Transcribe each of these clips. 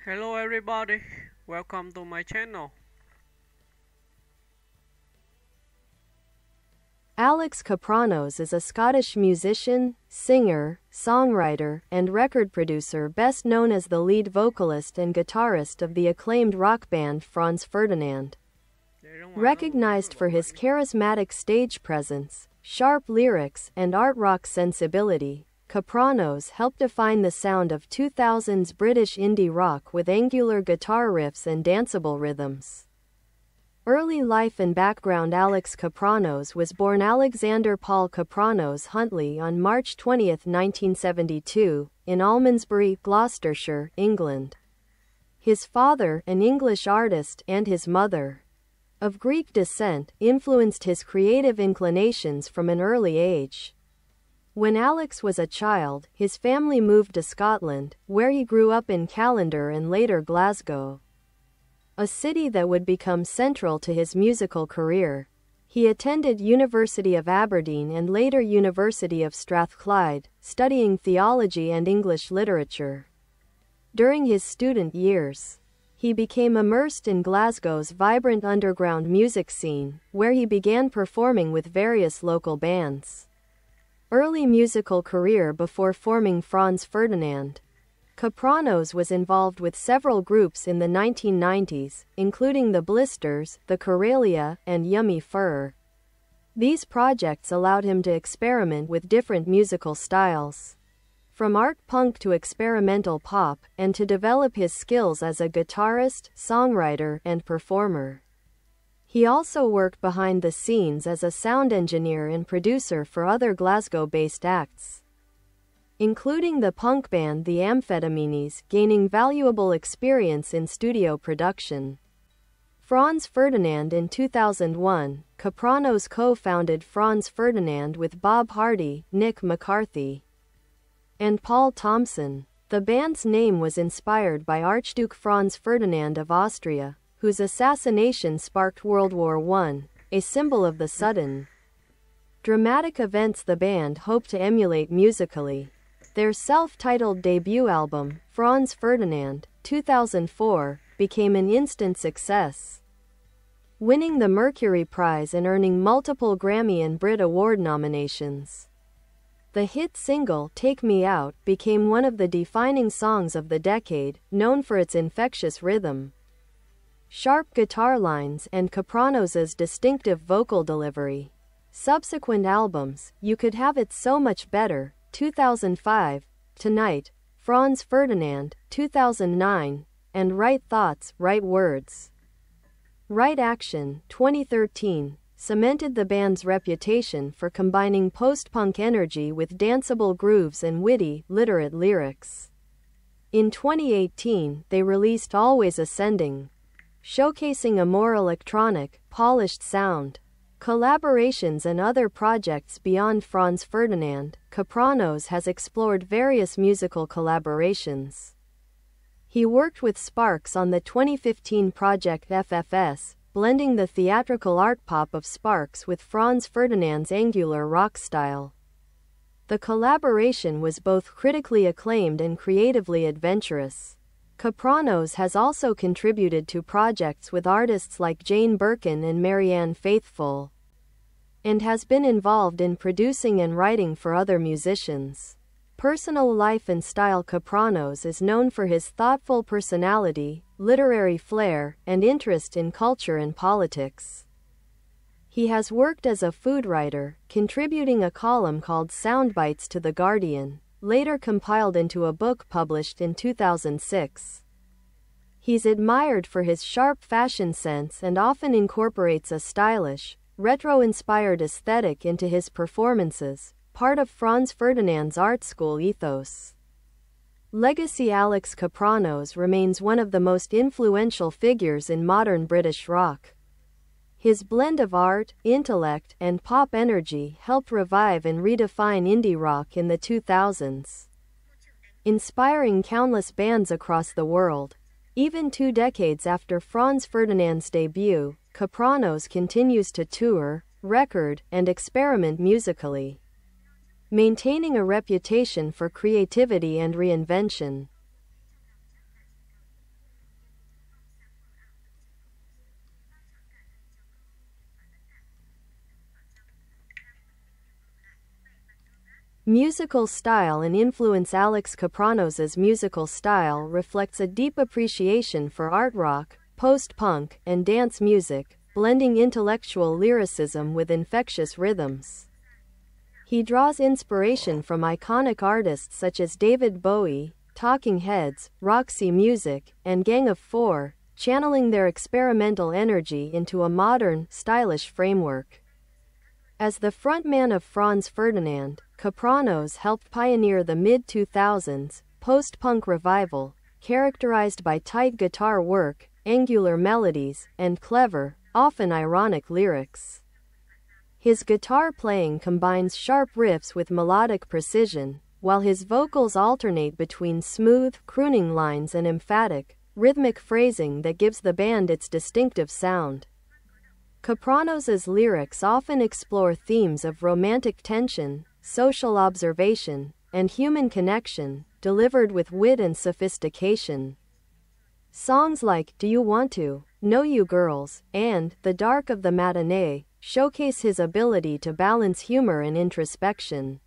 Hello everybody, welcome to my channel. Alex Kapranos is a Scottish musician, singer, songwriter, and record producer best known as the lead vocalist and guitarist of the acclaimed rock band Franz Ferdinand. Recognized for his charismatic stage presence, sharp lyrics, and art rock sensibility, Kapranos helped define the sound of 2000s British indie rock with angular guitar riffs and danceable rhythms. Early life and background. Alex Kapranos was born Alexander Paul Kapranos Huntley on March 20, 1972, in Almondsbury, Gloucestershire, England. His father, an English artist, and his mother, of Greek descent, influenced his creative inclinations from an early age. When Alex was a child, his family moved to Scotland, where he grew up in Callander and later Glasgow, a city that would become central to his musical career. He attended University of Aberdeen and later University of Strathclyde, studying theology and English literature. During his student years, he became immersed in Glasgow's vibrant underground music scene, where he began performing with various local bands. Early musical career. Before forming Franz Ferdinand, Kapranos was involved with several groups in the 1990s, including the Blisters, the Corelia, and Yummy Fur. These projects allowed him to experiment with different musical styles, from art punk to experimental pop, and to develop his skills as a guitarist, songwriter, and performer. He also worked behind the scenes as a sound engineer and producer for other Glasgow-based acts, including the punk band The Amphetamines, gaining valuable experience in studio production. Franz Ferdinand. In 2001, Kapranos co-founded Franz Ferdinand with Bob Hardy, Nick McCarthy, and Paul Thompson. The band's name was inspired by Archduke Franz Ferdinand of Austria, whose assassination sparked World War I, a symbol of the sudden, dramatic events the band hoped to emulate musically. Their self-titled debut album, Franz Ferdinand, 2004, became an instant success, winning the Mercury Prize and earning multiple Grammy and Brit Award nominations. The hit single, Take Me Out, became one of the defining songs of the decade, known for its infectious rhythm, sharp guitar lines, and Kapranos's distinctive vocal delivery. Subsequent albums, You Could Have It So Much Better, 2005, Tonight, Franz Ferdinand, 2009, and Right Thoughts, Right Words, Right Action, 2013, cemented the band's reputation for combining post-punk energy with danceable grooves and witty, literate lyrics. In 2018, they released Always Ascending, showcasing a more electronic, polished sound. Collaborations and other projects. Beyond Franz Ferdinand, Kapranos has explored various musical collaborations. He worked with Sparks on the 2015 project FFS, blending the theatrical art pop of Sparks with Franz Ferdinand's angular rock style. The collaboration was both critically acclaimed and creatively adventurous. Kapranos has also contributed to projects with artists like Jane Birkin and Marianne Faithfull, and has been involved in producing and writing for other musicians. Personal life and style. Kapranos is known for his thoughtful personality, literary flair, and interest in culture and politics. He has worked as a food writer, contributing a column called Soundbites to The Guardian, later compiled into a book published in 2006. He's admired for his sharp fashion sense and often incorporates a stylish, retro-inspired aesthetic into his performances, part of Franz Ferdinand's art school ethos. Legacy. Alex Kapranos remains one of the most influential figures in modern British rock. His blend of art, intellect, and pop energy helped revive and redefine indie rock in the 2000s, inspiring countless bands across the world. Even 2 decades after Franz Ferdinand's debut, Kapranos continues to tour, record, and experiment musically, maintaining a reputation for creativity and reinvention. Musical style and influence. Alex Kapranos's musical style reflects a deep appreciation for art rock, post-punk, and dance music, blending intellectual lyricism with infectious rhythms. He draws inspiration from iconic artists such as David Bowie, Talking Heads, Roxy Music, and Gang of Four, channeling their experimental energy into a modern, stylish framework. As the frontman of Franz Ferdinand, Kapranos helped pioneer the mid-2000s post-punk revival, characterized by tight guitar work, angular melodies, and clever, often ironic lyrics. His guitar playing combines sharp riffs with melodic precision, while his vocals alternate between smooth, crooning lines and emphatic, rhythmic phrasing that gives the band its distinctive sound. Kapranos's lyrics often explore themes of romantic tension, social observation, and human connection, delivered with wit and sophistication. Songs like Do You Want To, Know You Girls, and The Dark of the Matinee showcase his ability to balance humor and introspection.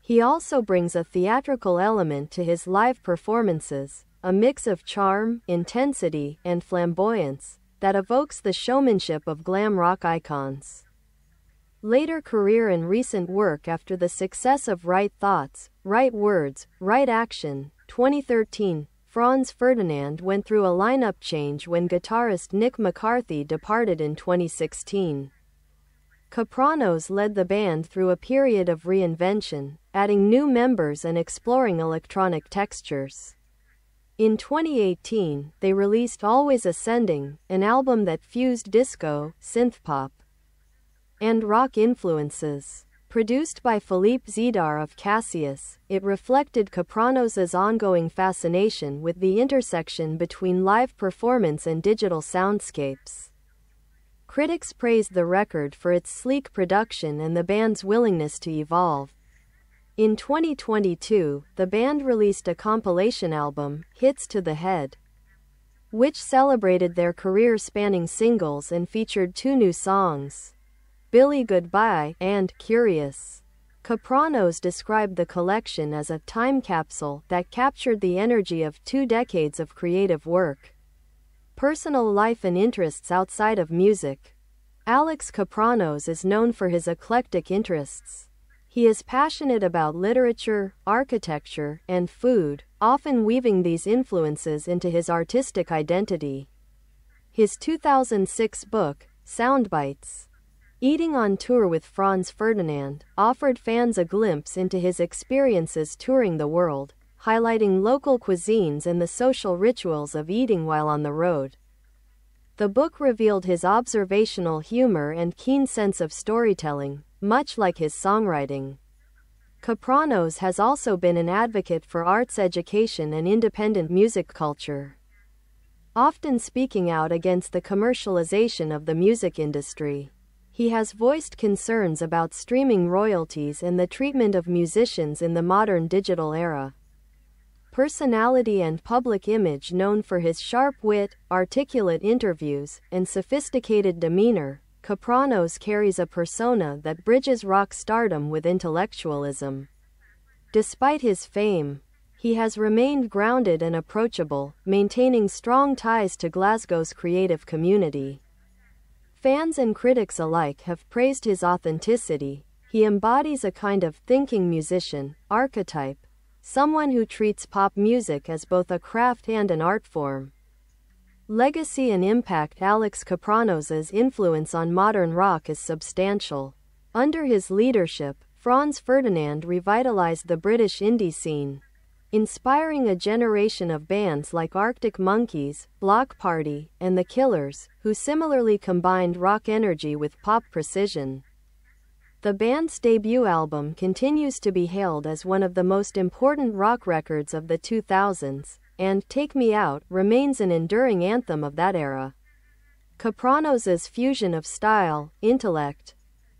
He also brings a theatrical element to his live performances, a mix of charm, intensity, and flamboyance that evokes the showmanship of glam rock icons. Later career and recent work. After the success of Right Thoughts, Right Words, Right Action, 2013, Franz Ferdinand went through a lineup change when guitarist Nick McCarthy departed in 2016. Kapranos led the band through a period of reinvention, adding new members and exploring electronic textures. In 2018, they released Always Ascending, an album that fused disco, synthpop, and rock influences. Produced by Philippe Zidar of Cassius, it reflected Kapranos's ongoing fascination with the intersection between live performance and digital soundscapes. Critics praised the record for its sleek production and the band's willingness to evolve. In 2022, the band released a compilation album, Hits to the Head, which celebrated their career-spanning singles and featured 2 new songs, Billy Goodbye and Curious. Kapranos described the collection as a time capsule that captured the energy of 2 decades of creative work, personal life and interests outside of music. Alex Kapranos is known for his eclectic interests. He is passionate about literature, architecture, and food, often weaving these influences into his artistic identity. His 2006 book, Soundbites, Eating on Tour with Franz Ferdinand, offered fans a glimpse into his experiences touring the world, highlighting local cuisines and the social rituals of eating while on the road. The book revealed his observational humor and keen sense of storytelling, much like his songwriting. Kapranos has also been an advocate for arts education and independent music culture, often speaking out against the commercialization of the music industry. He has voiced concerns about streaming royalties and the treatment of musicians in the modern digital era. Personality and public image. Known for his sharp wit, articulate interviews, and sophisticated demeanor, Kapranos carries a persona that bridges rock stardom with intellectualism. Despite his fame, he has remained grounded and approachable, maintaining strong ties to Glasgow's creative community. Fans and critics alike have praised his authenticity. He embodies a kind of thinking musician archetype, someone who treats pop music as both a craft and an art form. Legacy and impact. Alex Kapranos's influence on modern rock is substantial. Under his leadership, Franz Ferdinand revitalized the British indie scene, inspiring a generation of bands like Arctic Monkeys, Bloc Party, and The Killers, who similarly combined rock energy with pop precision. The band's debut album continues to be hailed as one of the most important rock records of the 2000s, and Take Me Out remains an enduring anthem of that era. Kapranos's fusion of style, intellect,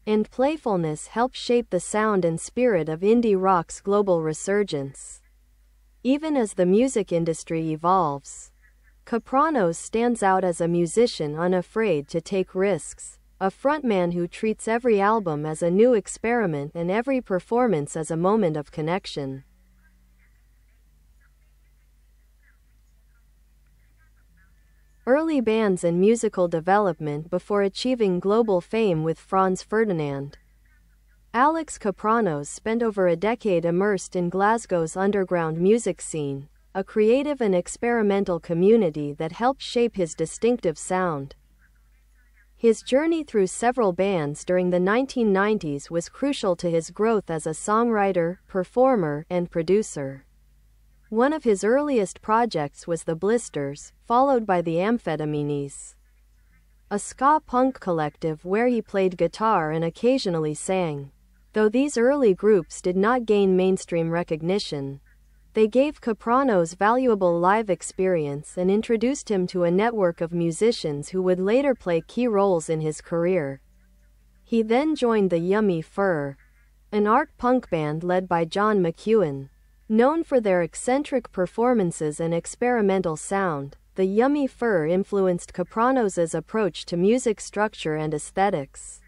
and playfulness helped shape the sound and spirit of indie rock's global resurgence. Even as the music industry evolves, Kapranos stands out as a musician unafraid to take risks, a frontman who treats every album as a new experiment and every performance as a moment of connection. Early bands and musical development before achieving global fame with Franz Ferdinand. Alex Kapranos spent over a decade immersed in Glasgow's underground music scene, a creative and experimental community that helped shape his distinctive sound. His journey through several bands during the 1990s was crucial to his growth as a songwriter, performer, and producer. One of his earliest projects was the Blisters, followed by the Amphetamines, a ska punk collective where he played guitar and occasionally sang. Though these early groups did not gain mainstream recognition, they gave Kapranos valuable live experience and introduced him to a network of musicians who would later play key roles in his career. He then joined the Yummy Fur, an art punk band led by John McEwen. Known for their eccentric performances and experimental sound, the Yummy Fur influenced Kapranos' approach to music structure and aesthetics.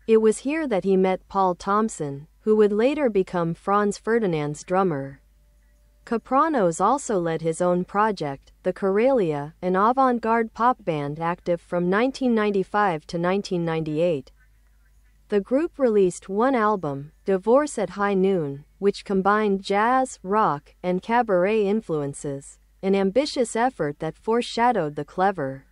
It was here that he met Paul Thompson, who would later become Franz Ferdinand's drummer. Kapranos also led his own project, the Corelia, an avant-garde pop band active from 1995 to 1998. The group released one album, Divorce at High Noon, which combined jazz, rock, and cabaret influences, an ambitious effort that foreshadowed the clever,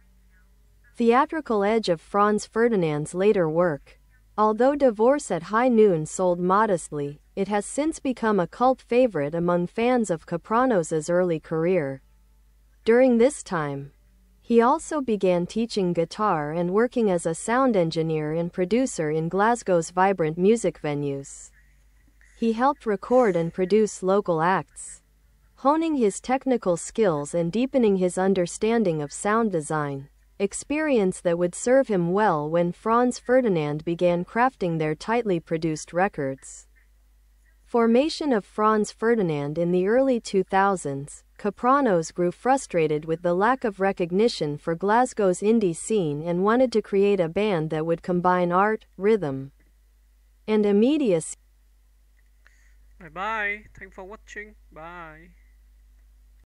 theatrical edge of Franz Ferdinand's later work. Although Divorce at High Noon sold modestly, it has since become a cult favorite among fans of Kapranos' early career. During this time, he also began teaching guitar and working as a sound engineer and producer in Glasgow's vibrant music venues. He helped record and produce local acts, honing his technical skills and deepening his understanding of sound design, experience that would serve him well when Franz Ferdinand began crafting their tightly produced records. Formation of Franz Ferdinand in the early 2000s, Kapranos grew frustrated with the lack of recognition for Glasgow's indie scene and wanted to create a band that would combine art, rhythm, and immediacy. Bye bye. Thanks for watching. Bye.